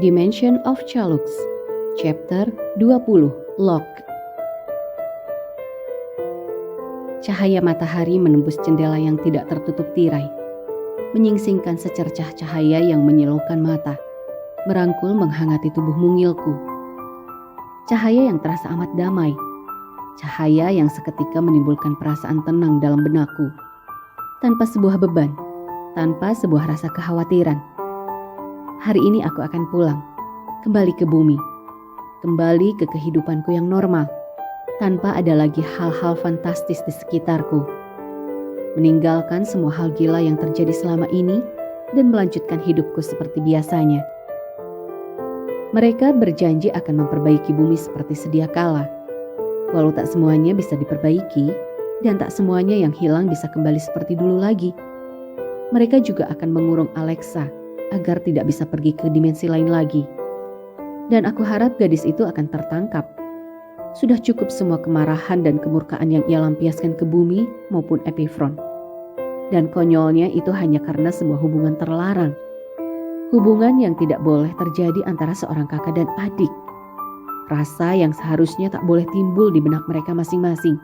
Dimension of Chalux, Chapter 20, Lock. Cahaya matahari menembus jendela yang tidak tertutup tirai, menyingsingkan secercah cahaya yang menyilaukan mata, merangkul menghangati tubuh mungilku. Cahaya yang terasa amat damai, cahaya yang seketika menimbulkan perasaan tenang dalam benakku, tanpa sebuah beban, tanpa sebuah rasa kekhawatiran. Hari ini aku akan pulang, kembali ke bumi, kembali ke kehidupanku yang normal, tanpa ada lagi hal-hal fantastis di sekitarku. Meninggalkan semua hal gila yang terjadi selama ini dan melanjutkan hidupku seperti biasanya. Mereka berjanji akan memperbaiki bumi seperti sedia kala. Walau tak semuanya bisa diperbaiki dan tak semuanya yang hilang bisa kembali seperti dulu lagi. Mereka juga akan mengurung Alexa agar tidak bisa pergi ke dimensi lain lagi. Dan aku harap gadis itu akan tertangkap. Sudah cukup semua kemarahan dan kemurkaan yang ia lampiaskan ke bumi maupun Epifron. Dan konyolnya itu hanya karena sebuah hubungan terlarang. Hubungan yang tidak boleh terjadi antara seorang kakak dan adik. Rasa yang seharusnya tak boleh timbul di benak mereka masing-masing.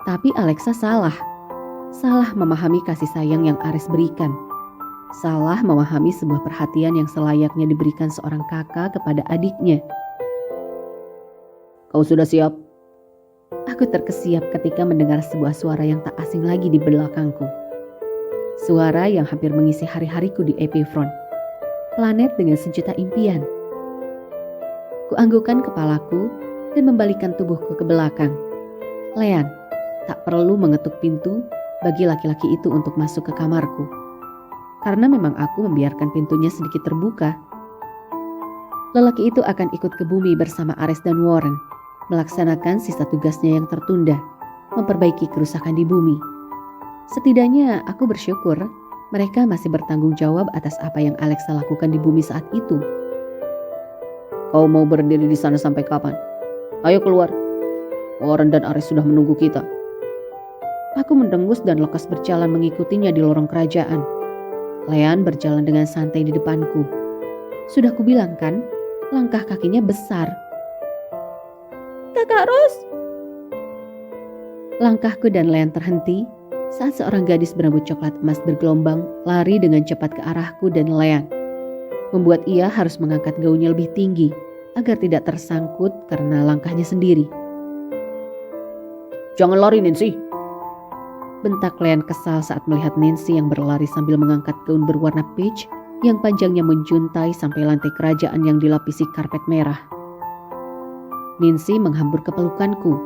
Tapi Alexa salah. Salah memahami kasih sayang yang Ares berikan. Salah memahami sebuah perhatian yang selayaknya diberikan seorang kakak kepada adiknya. Kau sudah siap? Aku terkesiap ketika mendengar sebuah suara yang tak asing lagi di belakangku. Suara yang hampir mengisi hari-hariku di Epifron, planet dengan sejuta impian. Kuanggukkan kepalaku dan membalikkan tubuhku ke belakang. Lean, tak perlu mengetuk pintu bagi laki-laki itu untuk masuk ke kamarku. Karena memang aku membiarkan pintunya sedikit terbuka. Lelaki itu akan ikut ke bumi bersama Ares dan Warren, melaksanakan sisa tugasnya yang tertunda, memperbaiki kerusakan di bumi. Setidaknya aku bersyukur mereka masih bertanggung jawab atas apa yang Alexa lakukan di bumi saat itu. Kau mau berdiri di sana sampai kapan? Ayo keluar. Warren dan Ares sudah menunggu kita. Aku mendengus dan lekas berjalan mengikutinya di lorong kerajaan. Lean berjalan dengan santai di depanku. Sudah kubilang kan, langkah kakinya besar. Kakak Ros! Langkahku dan Lean terhenti saat seorang gadis berambut coklat emas bergelombang lari dengan cepat ke arahku dan Lean. Membuat ia harus mengangkat gaunnya lebih tinggi agar tidak tersangkut karena langkahnya sendiri. Jangan lari, Nancy! Bentak Lean kesal saat melihat Nancy yang berlari sambil mengangkat gaun berwarna peach yang panjangnya menjuntai sampai lantai kerajaan yang dilapisi karpet merah. Nancy menghambur ke pelukanku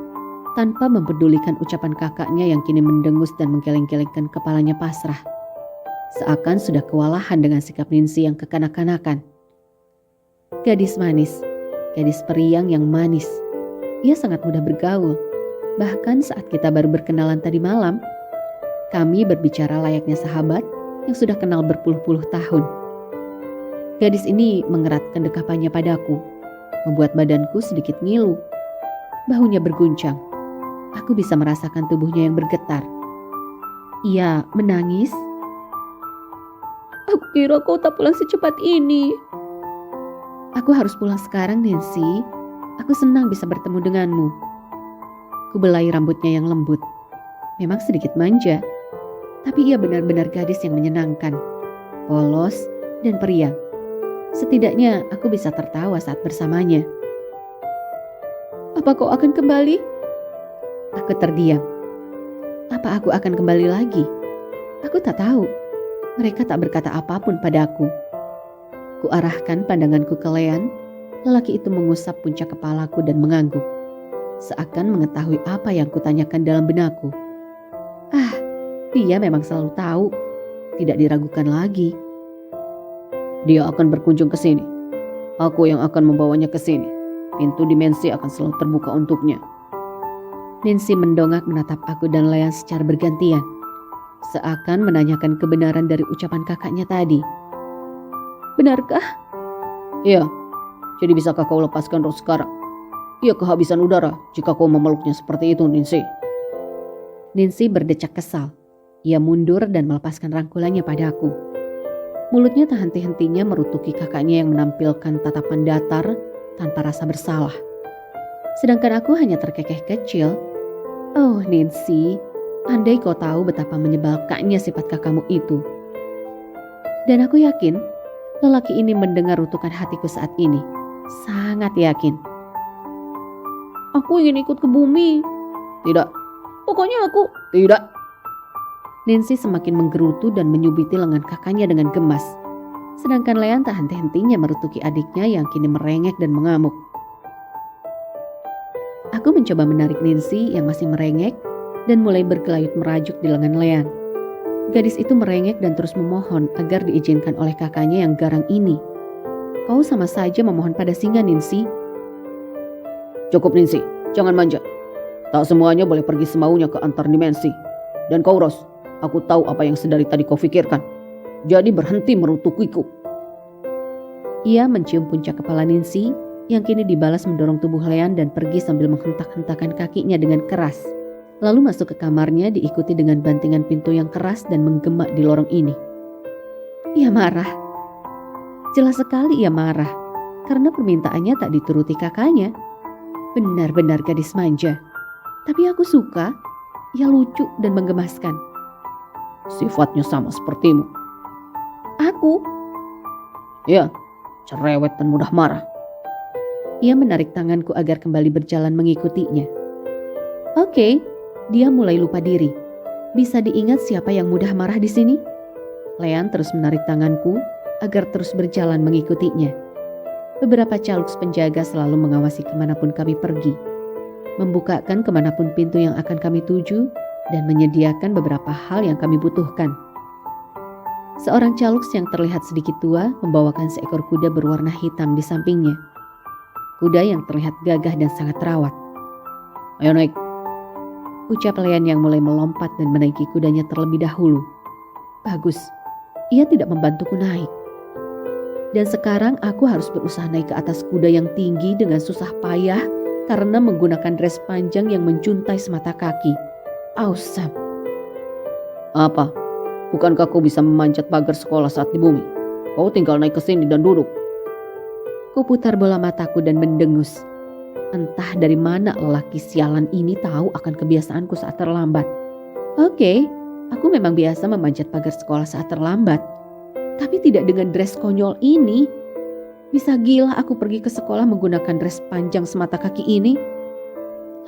tanpa mempedulikan ucapan kakaknya yang kini mendengus dan menggeleng-gelengkan kepalanya pasrah. Seakan sudah kewalahan dengan sikap Nancy yang kekanak-kanakan. Gadis manis, gadis periang yang manis. Ia sangat mudah bergaul. Bahkan saat kita baru berkenalan tadi malam, kami berbicara layaknya sahabat yang sudah kenal berpuluh-puluh tahun. Gadis ini mengeratkan dekapannya padaku, membuat badanku sedikit ngilu. Bahunya berguncang. Aku bisa merasakan tubuhnya yang bergetar. Ia menangis. Aku kira kau tak pulang secepat ini. Aku harus pulang sekarang, Nancy. Aku senang bisa bertemu denganmu. Kubelai rambutnya yang lembut. Memang sedikit manja. Tapi ia benar-benar gadis yang menyenangkan, polos dan periang. Setidaknya aku bisa tertawa saat bersamanya. Apa kau akan kembali? Aku terdiam. Apa aku akan kembali lagi? Aku tak tahu. Mereka tak berkata apapun padaku. Kuarahkan pandanganku ke Lean. Lelaki itu mengusap puncak kepalaku dan mengangguk, seakan mengetahui apa yang kutanyakan dalam benakku. Dia memang selalu tahu, tidak diragukan lagi. Dia akan berkunjung ke sini. Aku yang akan membawanya ke sini. Pintu dimensi akan selalu terbuka untuknya. Nancy mendongak menatap aku dan Lean secara bergantian, seakan menanyakan kebenaran dari ucapan kakaknya tadi. Benarkah? Iya. Jadi bisakah kau lepaskan Rose sekarang? Ia kehabisan udara jika kau memeluknya seperti itu, Nancy. Nancy berdecak kesal. Ia mundur dan melepaskan rangkulannya padaku. Mulutnya tak henti-hentinya merutuki kakaknya yang menampilkan tatapan datar tanpa rasa bersalah. Sedangkan aku hanya terkekeh kecil. Oh Nancy, andai kau tahu betapa menyebalkannya sifat kakakmu itu. Dan aku yakin lelaki ini mendengar rutukan hatiku saat ini. Sangat yakin. Aku ingin ikut ke bumi. Tidak. Pokoknya aku. Tidak. Nancy semakin menggerutu dan menyubiti lengan kakaknya dengan gemas. Sedangkan Leanne tak henti-hentinya merutuki adiknya yang kini merengek dan mengamuk. Aku mencoba menarik Nancy yang masih merengek dan mulai bergelayut merajuk di lengan Leanne. Gadis itu merengek dan terus memohon agar diizinkan oleh kakaknya yang garang ini. Kau sama saja memohon pada singa, Nancy. Cukup, Nancy. Jangan manja. Tak semuanya boleh pergi semaunya ke antar dimensi. Dan kau, Rose, aku tahu apa yang sedari tadi kau pikirkan. Jadi berhenti merutukiku. Ia mencium puncak kepala Nancy yang kini dibalas mendorong tubuh Leanne dan pergi sambil menghentak-hentakan kakinya dengan keras. Lalu masuk ke kamarnya diikuti dengan bantingan pintu yang keras dan menggema di lorong ini. Ia marah. Jelas sekali ia marah karena permintaannya tak dituruti kakaknya. Benar-benar gadis manja. Tapi aku suka. Ia lucu dan menggemaskan. Sifatnya sama sepertimu. Aku? Ya, cerewet dan mudah marah. Ia menarik tanganku agar kembali berjalan mengikutinya. Oke, dia mulai lupa diri. Bisa diingat siapa yang mudah marah di sini? Leanne terus menarik tanganku agar terus berjalan mengikutinya. Beberapa caluks penjaga selalu mengawasi kemanapun kami pergi, membukakan kemanapun pintu yang akan kami tuju, dan menyediakan beberapa hal yang kami butuhkan. Seorang caluks yang terlihat sedikit tua membawakan seekor kuda berwarna hitam di sampingnya. Kuda yang terlihat gagah dan sangat terawat. Ayo naik, ucap Leanne yang mulai melompat dan menaiki kudanya terlebih dahulu. Bagus, ia tidak membantuku naik. Dan sekarang aku harus berusaha naik ke atas kuda yang tinggi dengan susah payah karena menggunakan dress panjang yang menjuntai semata kaki. Awesome. Apa? Bukankah kau bisa memanjat pagar sekolah saat di bumi? Kau tinggal naik ke sini dan duduk. Ku putar bola mataku dan mendengus. Entah dari mana lelaki sialan ini tahu akan kebiasaanku saat terlambat. Oke, aku memang biasa memanjat pagar sekolah saat terlambat. Tapi tidak dengan dress konyol ini. Bisa gila aku pergi ke sekolah menggunakan dress panjang semata kaki ini.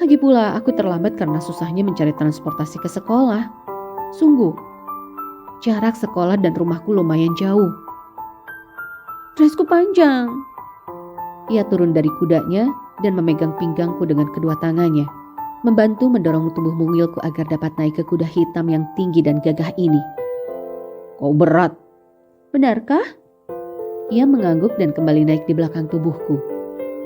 Lagi pula aku terlambat karena susahnya mencari transportasi ke sekolah. Sungguh, jarak sekolah dan rumahku lumayan jauh. Dressku panjang. Ia turun dari kudanya dan memegang pinggangku dengan kedua tangannya, membantu mendorong tubuh mungilku agar dapat naik ke kuda hitam yang tinggi dan gagah ini. Kau berat. Benarkah? Ia mengangguk dan kembali naik di belakang tubuhku,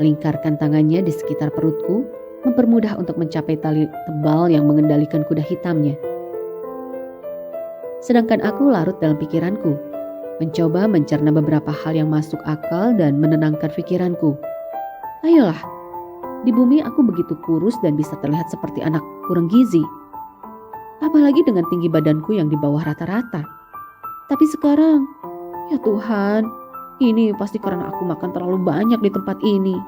melingkarkan tangannya di sekitar perutku, mempermudah untuk mencapai tali tebal yang mengendalikan kuda hitamnya. Sedangkan aku larut dalam pikiranku, mencoba mencerna beberapa hal yang masuk akal dan menenangkan pikiranku. Ayolah, di bumi aku begitu kurus dan bisa terlihat seperti anak kurang gizi. Apalagi dengan tinggi badanku yang di bawah rata-rata. Tapi sekarang, ya Tuhan, ini pasti karena aku makan terlalu banyak di tempat ini.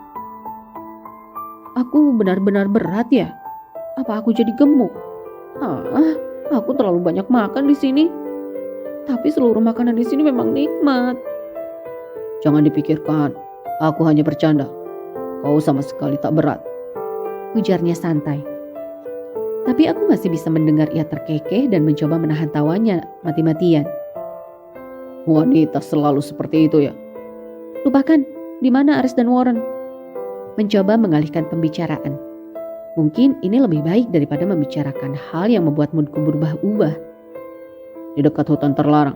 Aku benar-benar berat ya? Apa aku jadi gemuk? Aku terlalu banyak makan di sini. Tapi seluruh makanan di sini memang nikmat. Jangan dipikirkan, aku hanya bercanda. Kau sama sekali tak berat, ujarnya santai. Tapi aku masih bisa mendengar ia terkekeh dan mencoba menahan tawanya mati-matian. Wanita selalu seperti itu ya? Lupakan, di mana Aris dan Warren? Mencoba mengalihkan pembicaraan. Mungkin ini lebih baik daripada membicarakan hal yang membuat moodku berubah-ubah. Di dekat hutan terlarang.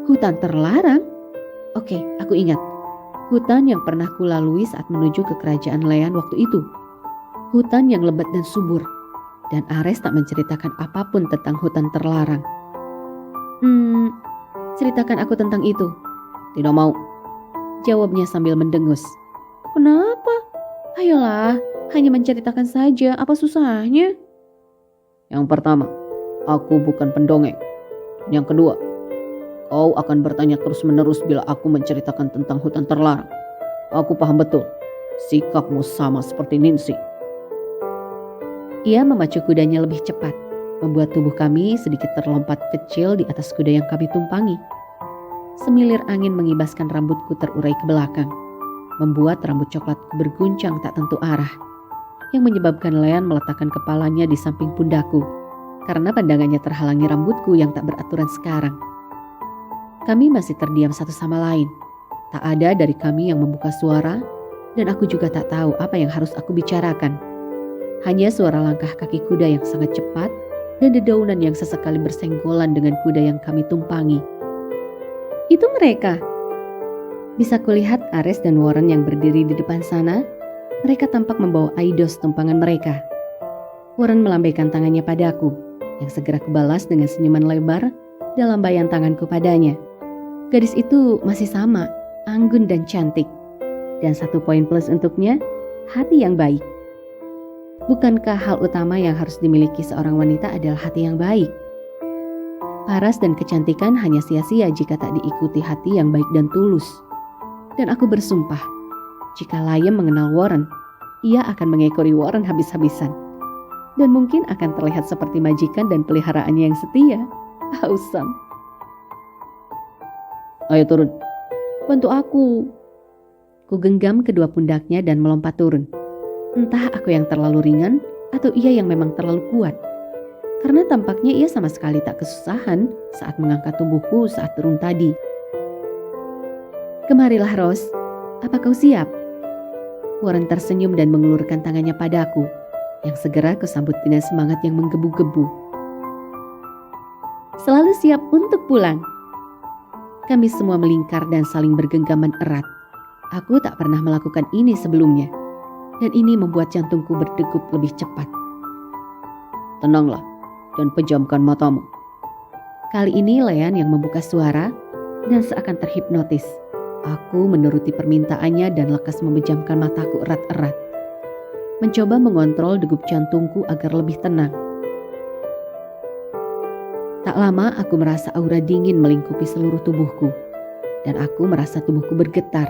Hutan terlarang? Oke, aku ingat. Hutan yang pernah kulalui saat menuju ke kerajaan Leanne waktu itu. Hutan yang lebat dan subur. Dan Ares tak menceritakan apapun tentang hutan terlarang. Ceritakan aku tentang itu. Tidak mau. Jawabnya sambil mendengus. Kenapa? Ayolah, hanya menceritakan saja, apa susahnya? Yang pertama, aku bukan pendongeng. Yang kedua, Kau akan bertanya terus-menerus bila aku menceritakan tentang hutan terlarang. Aku paham betul. Sikapmu sama seperti Ninsi. Ia memacu kudanya lebih cepat, membuat tubuh kami sedikit terlompat kecil di atas kuda yang kami tumpangi. Semilir angin mengibaskan rambutku terurai ke belakang, membuat rambut coklatku berguncang tak tentu arah, yang menyebabkan Lean meletakkan kepalanya di samping pundakku, karena pandangannya terhalangi rambutku yang tak beraturan sekarang. Kami masih terdiam satu sama lain. Tak ada dari kami yang membuka suara, dan aku juga tak tahu apa yang harus aku bicarakan. Hanya suara langkah kaki kuda yang sangat cepat dan dedaunan yang sesekali bersenggolan dengan kuda yang kami tumpangi. Itu mereka. Bisa kulihat Ares dan Warren yang berdiri di depan sana. Mereka tampak membawa Aidos tumpangan mereka. Warren melambaikan tangannya padaku, yang segera kubalas dengan senyuman lebar dalam bayan tanganku padanya. Gadis itu masih sama, anggun dan cantik. Dan satu poin plus untuknya, hati yang baik. Bukankah hal utama yang harus dimiliki seorang wanita adalah hati yang baik? Paras dan kecantikan hanya sia-sia jika tak diikuti hati yang baik dan tulus. Dan aku bersumpah, jika Liam mengenal Warren, ia akan mengekori Warren habis-habisan. Dan mungkin akan terlihat seperti majikan dan peliharaannya yang setia. Awesome. Ayo turun, bantu aku. Ku genggam kedua pundaknya dan melompat turun. Entah aku yang terlalu ringan atau ia yang memang terlalu kuat. Karena tampaknya ia sama sekali tak kesusahan saat mengangkat tubuhku saat turun tadi. Kemarilah Rose, apa kau siap? Warren tersenyum dan mengulurkan tangannya padaku, yang segera kusambut dengan semangat yang menggebu-gebu. Selalu siap untuk pulang. Kami semua melingkar dan saling bergenggaman erat. Aku tak pernah melakukan ini sebelumnya. Dan ini membuat jantungku berdegup lebih cepat. Tenanglah dan pejamkan matamu. Kali ini Lean yang membuka suara dan seakan terhipnotis. Aku menuruti permintaannya dan lekas memejamkan mataku erat-erat. Mencoba mengontrol degup jantungku agar lebih tenang. Tak lama aku merasa aura dingin melingkupi seluruh tubuhku. Dan aku merasa tubuhku bergetar.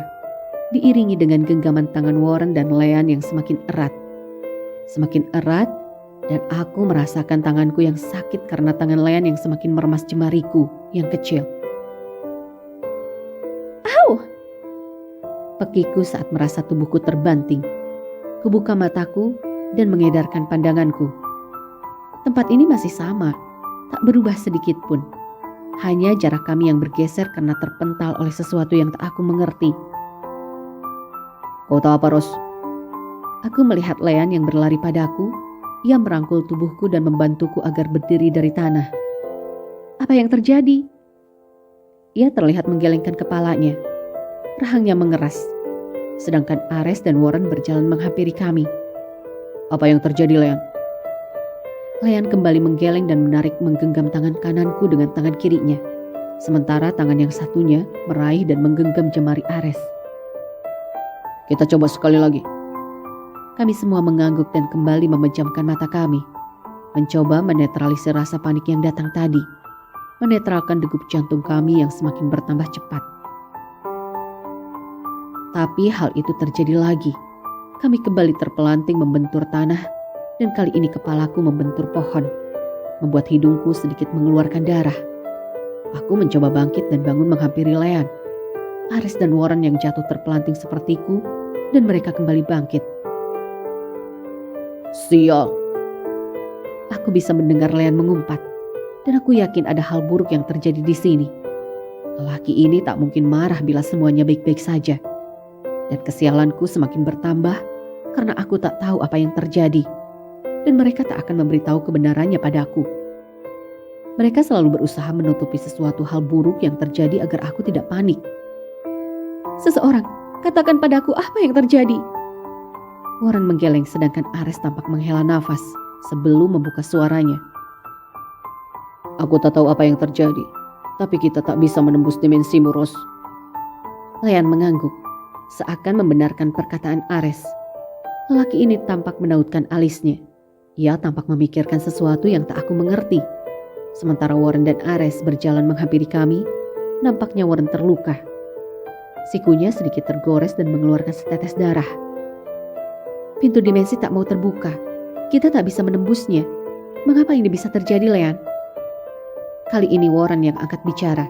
Diiringi dengan genggaman tangan Warren dan Lean yang semakin erat. Semakin erat dan aku merasakan tanganku yang sakit karena tangan Lean yang semakin meremas jemariku yang kecil. Au! Pekiku saat merasa tubuhku terbanting. Kubuka mataku dan mengedarkan pandanganku. Tempat ini masih sama, tak berubah sedikit pun. Hanya jarak kami yang bergeser karena terpental oleh sesuatu yang tak aku mengerti. Kau tahu apa, Ros? Aku melihat Lean yang berlari padaku. Ia merangkul tubuhku dan membantuku agar berdiri dari tanah. Apa yang terjadi? Ia terlihat menggelengkan kepalanya. Rahangnya mengeras. Sedangkan Ares dan Warren berjalan menghampiri kami. Apa yang terjadi, Lean? Lean kembali menggeleng dan menarik menggenggam tangan kananku dengan tangan kirinya. Sementara tangan yang satunya meraih dan menggenggam jemari Ares. Kita coba sekali lagi. Kami semua mengangguk dan kembali memejamkan mata kami. Mencoba menetralisir rasa panik yang datang tadi. Menetralkan degup jantung kami yang semakin bertambah cepat. Tapi hal itu terjadi lagi. Kami kembali terpelanting membentur tanah dan kali ini kepalaku membentur pohon. Membuat hidungku sedikit mengeluarkan darah. Aku mencoba bangkit dan bangun menghampiri Lean. Ares dan Warren yang jatuh terpelanting sepertiku dan mereka kembali bangkit. Sial. Aku bisa mendengar Lean mengumpat dan aku yakin ada hal buruk yang terjadi di sini. Lelaki ini tak mungkin marah bila semuanya baik-baik saja. Dan kesialanku semakin bertambah karena aku tak tahu apa yang terjadi dan mereka tak akan memberitahu kebenarannya padaku. Mereka selalu berusaha menutupi sesuatu hal buruk yang terjadi agar aku tidak panik. Seseorang, katakan padaku apa yang terjadi. Warren menggeleng sedangkan Ares tampak menghela nafas sebelum membuka suaranya. Aku tak tahu apa yang terjadi, tapi kita tak bisa menembus dimensi Ros. Lean mengangguk, seakan membenarkan perkataan Ares. Lelaki ini tampak menautkan alisnya. Ia tampak memikirkan sesuatu yang tak aku mengerti. Sementara Warren dan Ares berjalan menghampiri kami, Nampaknya Warren terluka. Sikunya sedikit tergores dan mengeluarkan setetes darah. Pintu dimensi tak mau terbuka. Kita tak bisa menembusnya. Mengapa ini bisa terjadi, Leon? Kali ini Warren yang angkat bicara.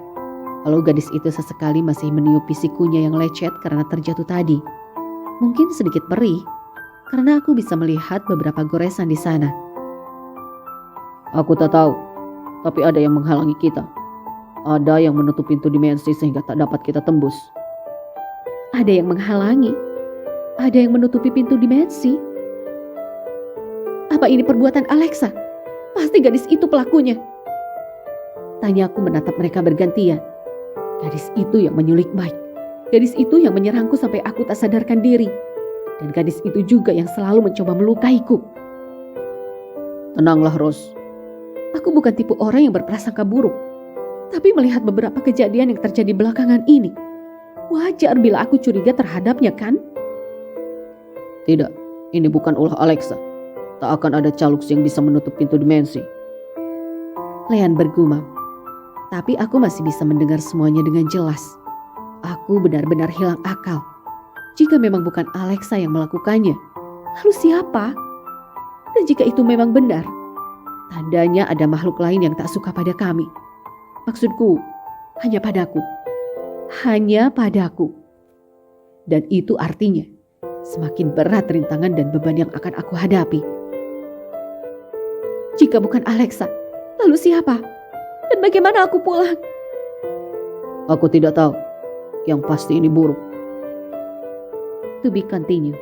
Kalau gadis itu sesekali masih meniupi sikunya yang lecet karena terjatuh tadi. Mungkin sedikit perih, karena aku bisa melihat beberapa goresan di sana. Aku tak tahu, tapi ada yang menghalangi kita. Ada yang menutup pintu dimensi sehingga tak dapat kita tembus. Ada yang menghalangi? Ada yang menutupi pintu dimensi? Apa ini perbuatan Alexa? Pasti gadis itu pelakunya. Tanyaku menatap mereka bergantian. Gadis itu yang menyulik Mike. Gadis itu yang menyerangku sampai aku tak sadarkan diri. Dan gadis itu juga yang selalu mencoba melukaiku. Tenanglah, Rose. Aku bukan tipe orang yang berprasangka buruk. Tapi melihat beberapa kejadian yang terjadi belakangan ini, wajar bila aku curiga terhadapnya, kan? Tidak, ini bukan ulah Alexa. Tak akan ada Caluks yang bisa menutup pintu dimensi. Leon bergumam. Tapi aku masih bisa mendengar semuanya dengan jelas. Aku benar-benar hilang akal. Jika memang bukan Alexa yang melakukannya, lalu siapa? Dan jika itu memang benar, tandanya ada makhluk lain yang tak suka pada kami. Maksudku, hanya padaku. Hanya padaku. Dan itu artinya semakin berat rintangan dan beban yang akan aku hadapi. Jika bukan Alexa, lalu siapa? Dan bagaimana aku pulang? Aku tidak tahu. Yang pasti ini buruk. To be continued.